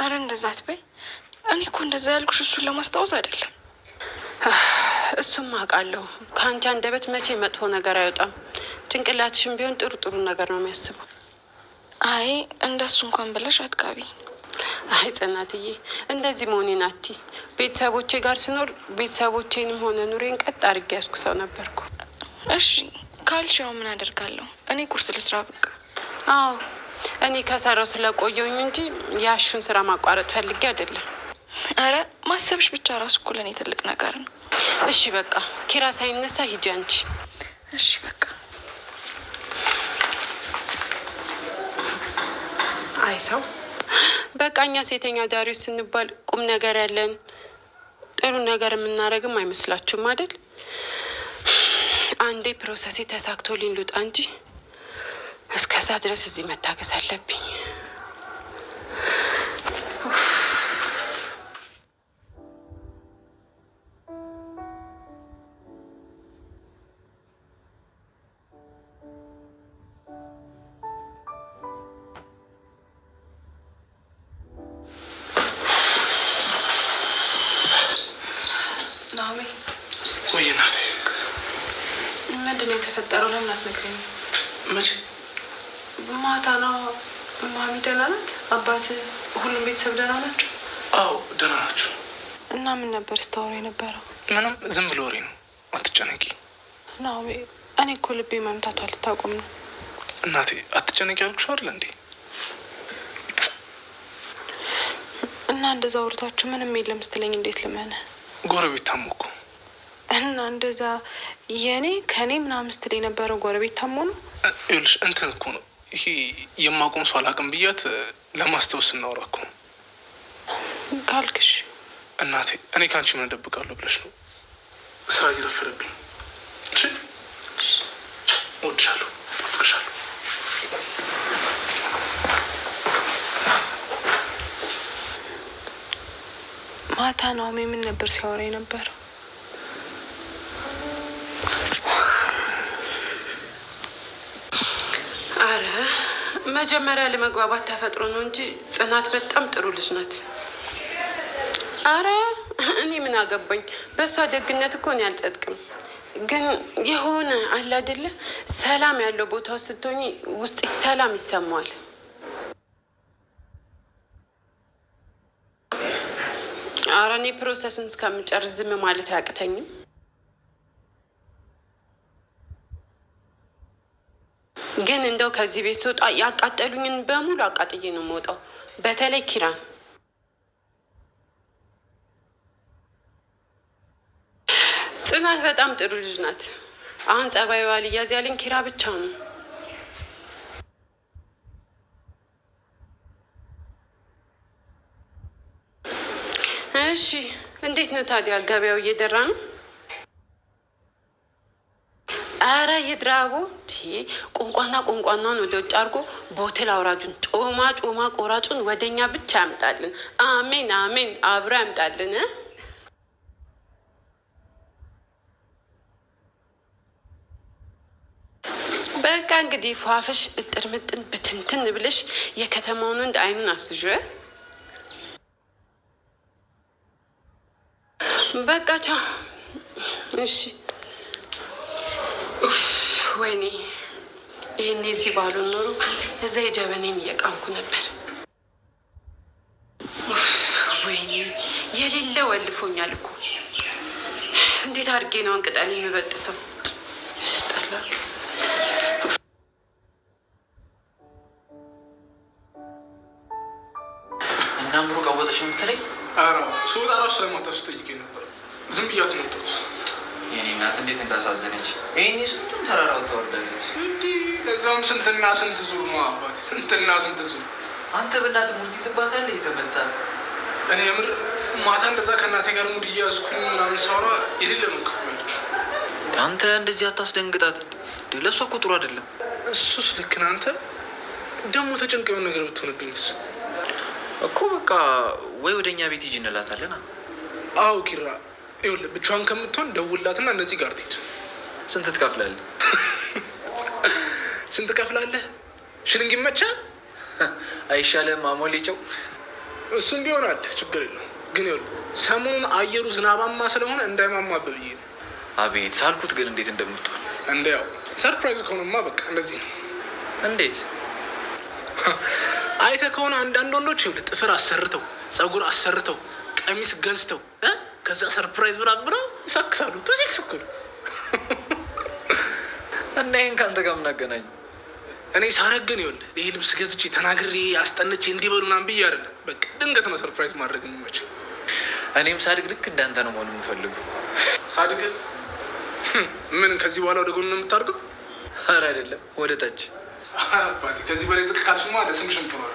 አረ እንደዛ አትበይ። እኔ እኮ እንደዛ ያልኩሽ እሱን ለማስታወስ አይደለም። እሱም አውቃለሁ። ከአንቺ አንደበት መቼ መጥፎ ነገር አይወጣም። ጭንቅላትሽም ቢሆን ጥሩ ጥሩ ነገር ነው የሚያስበው። አይ እንደሱ እንኳን ብለሽ አትጋቢ። አይ ጽናትዬ፣ እንደዚህ መሆኔን አቲ ቤተሰቦቼ ጋር ስኖር ቤተሰቦቼንም ሆነ ኑሬን ቀጥ አድርጌ ያዝኩ ሰው ነበርኩ። እሺ ካልሽ ያው ምን አደርጋለሁ። እኔ ቁርስ ልስራ በቃ። አዎ እኔ ከሰራው ስለቆየውኝ እንጂ ያሹን ስራ ማቋረጥ ፈልጌ አይደለም። አረ ማሰብሽ ብቻ ራሱ እኮ ለእኔ ትልቅ ነገር ነው። እሺ በቃ ኪራ ሳይነሳ ሂጂ አንቺ። እሺ በቃ። አይ ሰው በቃ እኛ ሴተኛ ዳሪዎች ስንባል ቁም ነገር ያለን ጥሩ ነገር የምናደርግም አይመስላችሁም አይደል? አንዴ ፕሮሰሴ ተሳክቶልኝ ልውጣ እንጂ እስከዛ ድረስ እዚህ መታገስ አለብኝ። ቆይ ናት። ምንድን ነው የተፈጠረው? ለምን አትነግረኝም? መቼ? ማታ ነው። ማሚ ደህና ናት? አባት፣ ሁሉም ቤተሰብ ደህና ናቸው? አዎ ደህና ናቸው። እና ምን ነበር ስታወራ የነበረው? ምንም፣ ዝም ብሎ ወሬ ነው። አትጨነቂ ናሜ። እኔ እኮ ልቤ መምታቷ ልታቆም ነው። እናቴ አትጨነቂ ያልኩሽ አይደል እንዴ? እና እንደዛ አውርታችሁ ምንም የለም ስትለኝ እንዴት ልመነ? ጎረቤት ታሞ እኮ። እና እንደዛ የኔ ከኔ ምናምን ስትል የነበረው ጎረቤት ታሞ ነው? ይኸውልሽ እንትን እኮ ነው ይሄ የማቆም ሰው አላውቅም ብያት ለማስታወስ ስናወራ እኮ ነው። ካልክሽ እናቴ እኔ ከአንቺ ምን እደብቃለሁ ብለሽ ነው? ስራ እየረፈረብኝ። እሺ እወድሻለሁ፣ አፍቅርሻለሁ። ማታ ናኦሚ ምን ነበር ሲያወራ የነበረው? አረ መጀመሪያ ለመግባባት ተፈጥሮ ነው እንጂ ጽናት በጣም ጥሩ ልጅ ናት። አረ እኔ ምን አገባኝ? በእሷ ደግነት እኮ እኔ አልጸድቅም። ግን የሆነ አለ አይደለ ሰላም ያለው ቦታው ስትሆኚ ውስጥ ሰላም ይሰማዋል። አረ እኔ ፕሮሰሱን እስከምጨርስ ዝም ማለት አያቅተኝም። ግን እንደው ከዚህ ቤት ስወጣ ያቃጠሉኝን በሙሉ አቃጥዬ ነው የምወጣው። በተለይ ኪራን። ጽናት በጣም ጥሩ ልጅ ናት። አሁን ጸባይዋ ሊያዝ ያለኝ ኪራ ብቻ ነው። እሺ እንዴት ነው ታዲያ? ገበያው እየደራ ነው? አረ ይድራቦ ቁንቋና ቁንቋናውን ወደ ውጭ አድርጎ ቦትል አውራጁን ጮማ ጮማ ቆራጩን ወደኛ ብቻ ያምጣልን። አሜን አሜን፣ አብሮ ያምጣልን። በቃ እንግዲህ ፏፈሽ እጥር ምጥን ብትንትን ብለሽ የከተማውን ወንድ አይኑን አፍዝዥ። በቃ ቻው። እሺ ወይኔ ይህኔ እዚህ ባሉን ኖሮ እዛ የጀበኔን እየቃምኩ ነበር። ወይኔ የሌለ ወልፎኛል እኮ። እንዴት አድርጌ ነው እንቅጠል የሚበጥሰው? ያስጠላል። እና ምሩ ቀወጠሽ የምትለኝ? አረ ስወጣ እራሱ ስለማታሱ ጠይቄ ነበር። ዝም ብያት መጣሁት። የኔ እናት እንዴት እንዳሳዘነች። ይሄኔ ስንቱን ተራራ ወጣወርዳለች። እንዲህ ለዛውም ስንትና ስንት ዙር ነው አባት፣ ስንትና ስንት ዙር። አንተ በእናትህ ሙድ ትይዝባታለህ። የተመታ እኔ የምር ማታ እንደዛ ከእናቴ ጋር ሙድ እያያዝኩኝ ምናምን ሳውራ የሌለ ነው ከሆነች። አንተ እንደዚህ አታስደንግጣት። ለእሷ እኮ ጥሩ አይደለም። እሱስ ልክ ነህ አንተ። ደግሞ ተጨንቀ የሆነ ነገር ብትሆንብኝስ? እኮ በቃ ወይ ወደ እኛ ቤት ሂጂ እንላታለን። አዎ ኪራ፣ ይኸውልህ ብቻዋን ከምትሆን ደውላትና እነዚህ ጋር ትሂድ። ስንት ትከፍላለህ? ስንት ትከፍላለህ? ሽልንግ ይመቻል? አይሻልም? አሞሌ ጨው እሱም ቢሆን አለ ችግር የለውም። ግን ይኸውልህ ሰሞኑን አየሩ ዝናባማ ስለሆነ እንዳይማማብህ ብዬ ነው። አቤት ሳልኩት ግን እንዴት እንደምትሆን እንዲያው ሰርፕራይዝ ከሆነማ በቃ እንደዚህ ነው። እንዴት አይተህ ከሆነ አንዳንድ ወንዶች ይኸውልህ ጥፍር አሰርተው ጸጉር አሰርተው ቀሚስ ገዝተው ከዛ ሰርፕራይዝ ብለው ይሳክሳሉ። ቱዚክስ እኮ ነው። እና ይህን ከአንተ ጋር ምን አገናኝ? እኔ ሳረግን ይኸውልህ ይሄ ልብስ ገዝቼ ተናግሬ አስጠንቼ እንዲበሉ ምናምን ብዬ አይደለም። በቃ ድንገት ነው ሰርፕራይዝ ማድረግ የሚመችል። እኔም ሳድግ ልክ እንዳንተ ነው መሆን የምፈልገው። ሳድግ ምን ከዚህ በኋላ ወደ ጎን ነው የምታደርገው? ኧረ አይደለም ወደ ታች። አባቴ ከዚህ በላይ ዝቅ ካልሽማ ለስምሽም ትኖር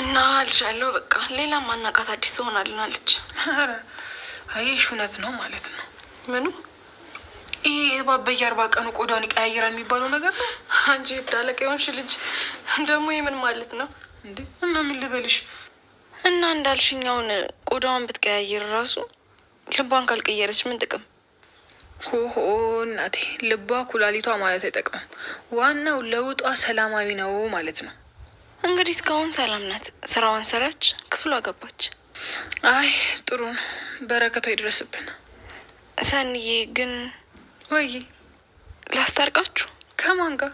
እና አልሻለሁ። በቃ ሌላ ማናቃት አዲስ ሆናልናለች። ኧረ አየሽ እውነት ነው ማለት ነው። ምኑ? ይሄ እባብ በየ40 ቀኑ ቆዳውን ይቀያየራል የሚባለው ነገር ነው። አንቺ ብዳለቀ የሆንሽ ልጅ ደግሞ የምን ማለት ነው እንዴ? እና ምን ልበልሽ? እና እንዳልሽኛውን ቆዳዋን ብትቀያየር ራሱ ልቧን ካልቀየረች ምን ጥቅም? ሆሆ እናቴ፣ ልቧ ኩላሊቷ ማለት አይጠቅምም። ዋናው ለውጧ ሰላማዊ ነው ማለት ነው። እንግዲህ እስካሁን ሰላም ናት። ስራዋን ሰራች፣ ክፍሏ ገባች። አይ ጥሩ ነው፣ በረከቷ ይድረስብን። ሰንዬ ግን ወይ ላስታርቃችሁ። ከማን ጋር?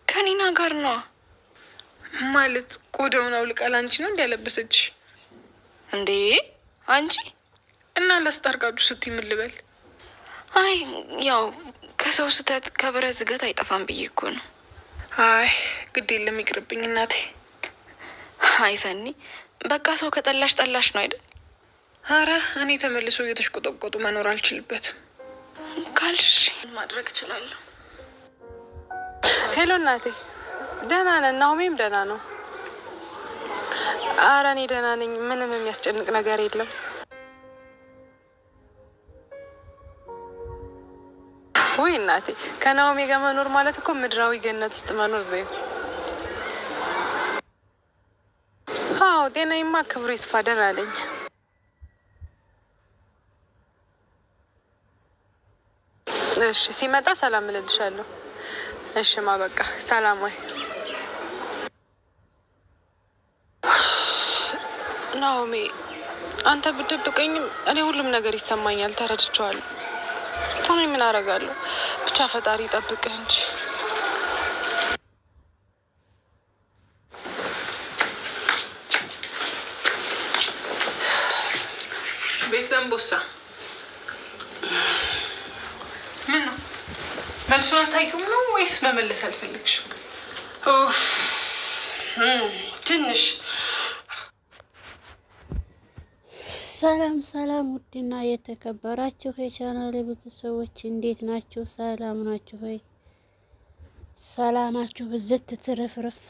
ከኒና ጋር ነዋ። ማለት ቆዳውን አውልቃ ላንቺ ነው እንዲያለበሰች እንዴ? አንቺ እና ላስታርቃችሁ ስትይ ምን ልበል? አይ ያው ከሰው ስህተት ከብረት ዝገት አይጠፋም ብዬ እኮ ነው። አይ ግድ የለም ይቅርብኝ እናቴ። አይ ሰኒ፣ በቃ ሰው ከጠላሽ ጠላሽ ነው አይደል? አረ እኔ ተመልሶ እየተሽቆጠቆጡ መኖር አልችልበትም ካልሽ ማድረግ እችላለሁ። ሄሎ እናቴ፣ ደህና ነን። ናሆሜም ደህና ነው። አረ እኔ ደህና ነኝ። ምንም የሚያስጨንቅ ነገር የለም። ውይ እናቴ፣ ከናሆሜ ጋር መኖር ማለት እኮ ምድራዊ ገነት ውስጥ መኖር በይው። አዎ ጤናዬማ ክብሩ ይስፋ ደህና ነኝ። እሺ ሲመጣ ሰላም እልልሻለሁ። እሺማ በቃ ሰላም። ወይ ናሆሜ፣ አንተ ብትደብቀኝም እኔ ሁሉም ነገር ይሰማኛል፣ ተረድቼዋለሁ። ታኔ ምን አደርጋለሁ? ብቻ ፈጣሪ ይጠብቅህ እንጂ። ቤት ለምቦሳ ምን ነው መልሱን አታውቂውም ነው ወይስ መመለስ አልፈለግሽም? ትንሽ ሰላም ሰላም፣ ውድና የተከበራችሁ የቻናል ቤተሰቦች እንዴት ናችሁ? ሰላም ናችሁ ሆይ? ሰላማችሁ ብዝት ትርፍርፍ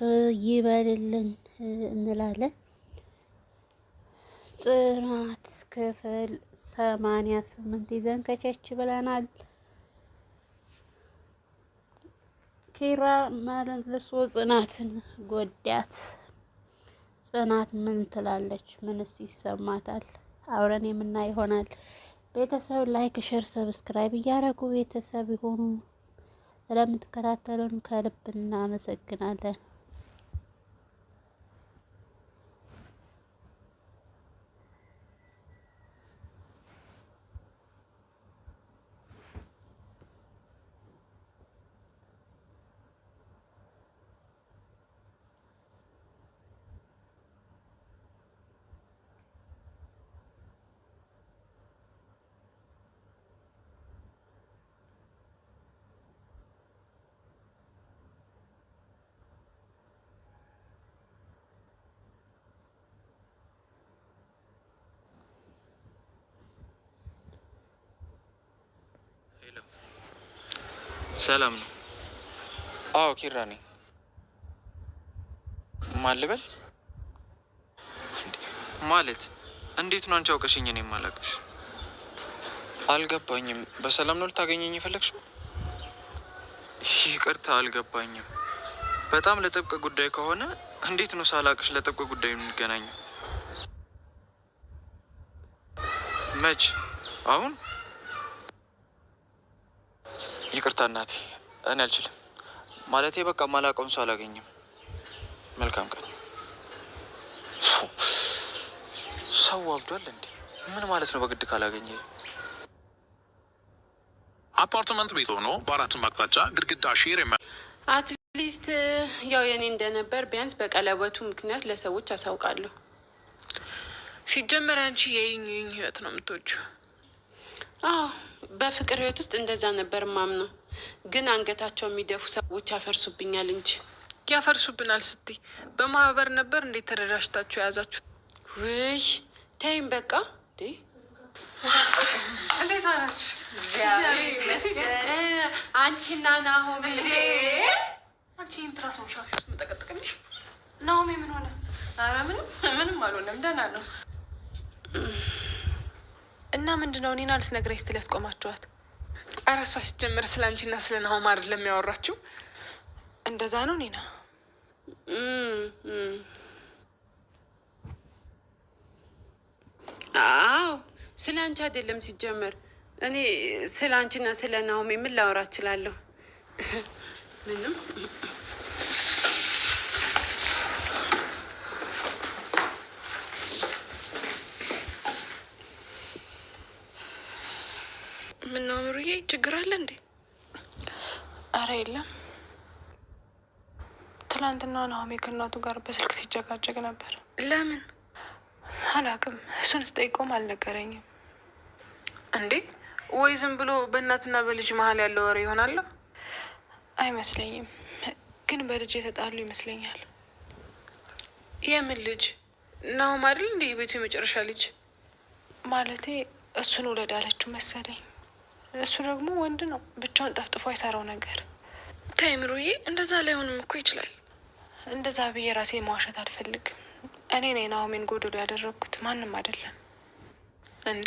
ይበልልን እንላለን። ጽናት ክፍል 88 ይዘን ከቸች ብለናል። ኪራ መልሶ ጽናትን ጎዳት። ጽናት ምን ትላለች? ምንስ ይሰማታል? አብረን የምናይ ይሆናል። ቤተሰብ ላይክ፣ ሼር፣ ሰብስክራይብ እያደረጉ ቤተሰብ ይሆኑ። ስለምትከታተሉን ከልብ እናመሰግናለን። ሰላም ነው? አዎ ኪራ ነኝ። ማን ልበል? ማለት እንዴት ነው አንቺ አውቀሽኝ እኔ የማላውቅሽ? አልገባኝም። በሰላም ነው ልታገኘኝ የፈለግሽው? ይቅርታ አልገባኝም። በጣም ለጥብቅ ጉዳይ ከሆነ እንዴት ነው ሳላውቅሽ ለጥብቅ ጉዳይ የምንገናኘው? መች? አሁን? ይቅርታ እናቴ፣ እኔ አልችልም። ማለቴ በቃ ማላውቀውን ሰው አላገኝም። መልካም ቀን። ሰው አብዷል እንዴ? ምን ማለት ነው? በግድ ካላገኘ አፓርትመንት ቤት ሆኖ በአራቱም አቅጣጫ ግድግዳ ሼር አትሊስት ያው የኔ እንደነበር ቢያንስ በቀለበቱ ምክንያት ለሰዎች አሳውቃለሁ። ሲጀመር አንቺ የይኝ ህይወት ነው የምትወጂው። አዎ በፍቅር ህይወት ውስጥ እንደዛ ነበር ማምነው። ግን አንገታቸው የሚደፉ ሰዎች ያፈርሱብኛል እንጂ። ያፈርሱብናል ስትይ በማህበር ነበር እንዴት ተደራጅታችሁ የያዛችሁት? ውይ ተይም በቃ እንዴ። እንዴት አላችሁ? አንቺና ናሆም እንዴ? አንቺ ኢንትራስ ነው ሻፍሽ ውስጥ መጠቀጥቀልሽ። ናሆም ምን ሆነ? ኧረ ምንም አልሆነም፣ ደህና ነው። እና ምንድነው እኔን ልትነግረኝ ስትል ያስቆማችኋት? ኧረ እሷ ሲጀመር ስለ አንቺና ስለ ናሆም አይደለም የሚያወራችሁ። እንደዛ ነው ኒና? አዎ ስለ አንቺ አይደለም ሲጀመር። እኔ ስለ አንቺና ስለ ናሆም ምን ላወራ እችላለሁ? ምንም። ምነው ምሩዬ ችግር አለ እንዴ? አረ የለም። ትላንትና ናሆሜ ከእናቱ ጋር በስልክ ሲጨቃጨቅ ነበር። ለምን? አላውቅም። እሱን ስጠይቀውም አልነገረኝም። እንዴ ወይ ዝም ብሎ በእናትና በልጅ መሀል ያለው ወሬ ይሆናል? አይመስለኝም፣ ግን በልጅ የተጣሉ ይመስለኛል። የምን ልጅ? ናሆም አይደል እንዴ የቤቱ የመጨረሻ ልጅ? ማለቴ እሱን ውለድ አለችው መሰለኝ። እሱ ደግሞ ወንድ ነው፣ ብቻውን ጠፍጥፎ አይሰራው ነገር። ተይ ምሩዬ፣ እንደዛ ላይሆንም እኮ ይችላል። እንደዛ ብዬ ራሴ ማዋሸት አልፈልግም። እኔ ነኝ ናሆሜን ጎዶሎ ያደረግኩት፣ ማንም አይደለም። እንዴ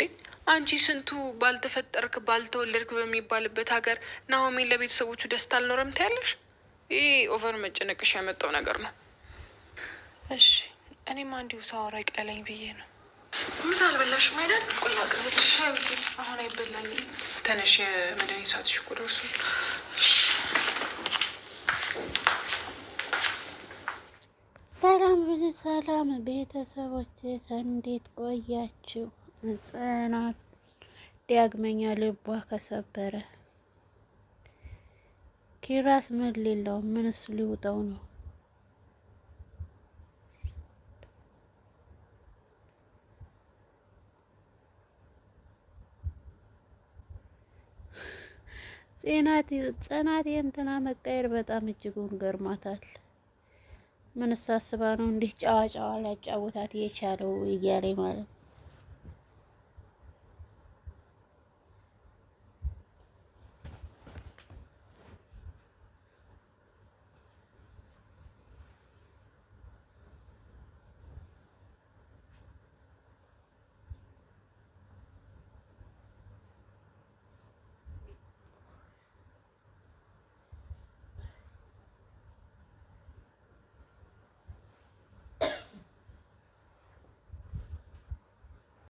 አንቺ ስንቱ ባልተፈጠርክ ባልተወለድክ በሚባልበት ሀገር ናሆሜን ለቤተሰቦቹ ደስታ አልኖረም ትያለሽ? ይህ ኦቨር መጨነቅሽ ያመጣው ነገር ነው። እሺ እኔማ እንዲሁ ሳወራ ይቅለለኝ ብዬ ነው። ምሳ አልበላሽም አይደል? ቆይ ላቅርብልሽ። አሁን አይበላኝም። ተነሽ፣ የመድኃኒት ሰዓትሽ እኮ ደርሶ። ሰላም ቤተሰቦቼ፣ እንዴት ቆያችሁ? ጽናት ዳግመኛ ልቧ ከሰበረ። ኪራስ ምን ሊለው ምንስ ሊውጠው ነው? ጽናት የእንትና መቀየር በጣም እጅጉን ገርሟታል። ምን ሳስባ ነው እንዲህ ጨዋ ሊያጫውታት የቻለው እያለኝ ማለት ነው።